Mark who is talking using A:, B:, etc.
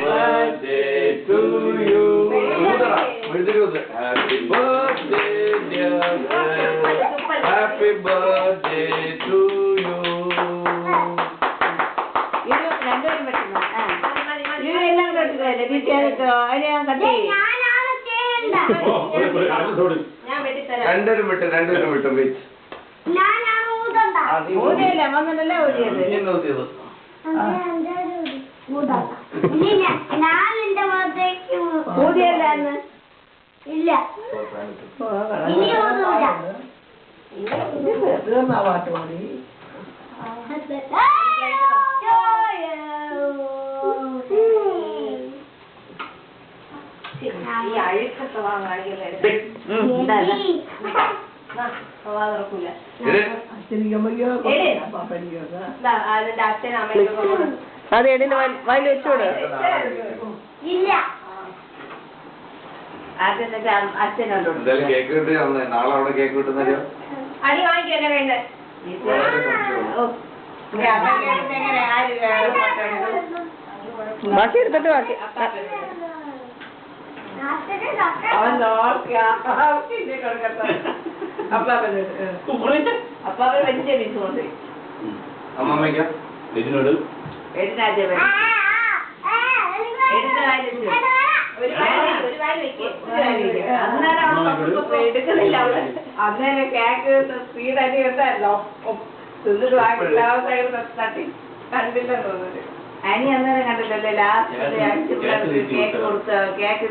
A: birthday to you. Happy birthday, dear friend. Happy birthday to you. രണ്ടൊരു വിട്ട് വെച്ച്
B: ഇല്ല പാട്ട് പാടി അഴുക്കൊക്കെ വാങ്ങാടിയല്ലേ
C: അത് എടിന്റെ വായിൽ വെച്ചോട്.
B: ഇല്ല
A: എന്തായാലും കേക്ക് കിട്ടി നാളെ അവിടെ കേക്ക് കിട്ടുന്നല്ലോ.
B: അടി വാങ്ങിക്കല്ലേ വേണ്ടേ
C: ബാക്കി എടുത്തിട്ട് ബാക്കി
B: അപ്പാപ്പൻ വലിയ പീസ് കൊണ്ട്
A: അമ്മമ്മയ്ക്ക് ഇതിനോട്
B: എടുക്കുന്നില്ല അവിടെ അന്നേരം കേക്ക് സ്പീഡായിട്ട് കേട്ടല്ലോ തിന്നിട്ട് തട്ടി കണ്ടില്ലെന്ന് തോന്നുന്നു. അനി അന്നേരം കണ്ടില്ലല്ലേ ലാസ്റ്റ് കേക്ക് കൊടുത്ത കേക്ക്